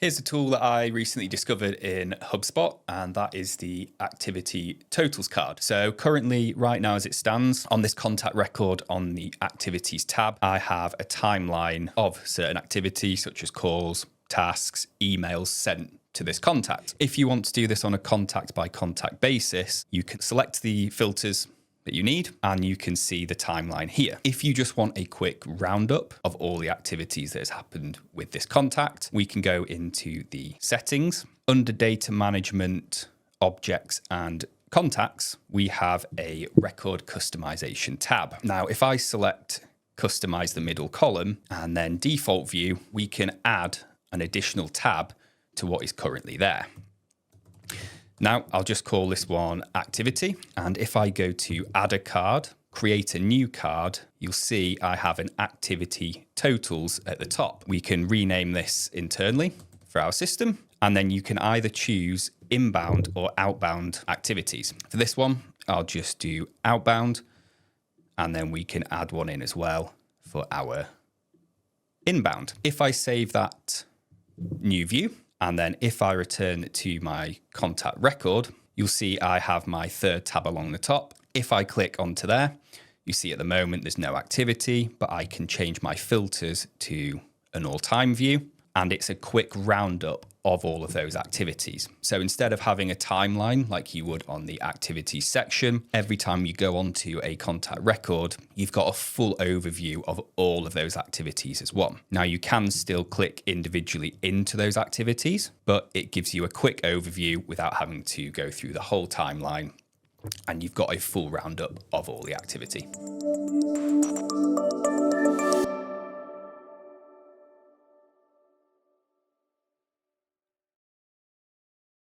Here's a tool that I recently discovered in HubSpot, and that is the Activity Totals card. So currently, right now as it stands, on this contact record on the Activities tab, I have a timeline of certain activities such as calls, tasks, emails sent to this contact. If you want to do this on a contact by contact basis, you can select the filters that you need, and you can see the timeline here. If you just want a quick roundup of all the activities that has happened with this contact, we can go into the settings. Under data management, objects and contacts, we have a record customization tab. Now, if I select customize the middle column and then default view, we can add an additional tab to what is currently there. Now, I'll just call this one activity. And if I go to add a card, create a new card, you'll see I have an activity totals at the top. We can rename this internally for our system. And then you can either choose inbound or outbound activities. For this one, I'll just do outbound. And then we can add one in as well for our inbound. If I save that new view, and then if I return to my contact record, you'll see I have my third tab along the top. If I click onto there, you see at the moment there's no activity, but I can change my filters to an all-time view. And it's a quick roundup of all of those activities. So instead of having a timeline like you would on the activities section, every time you go onto a contact record, you've got a full overview of all of those activities as one. Now you can still click individually into those activities, but it gives you a quick overview without having to go through the whole timeline. And you've got a full roundup of all the activity.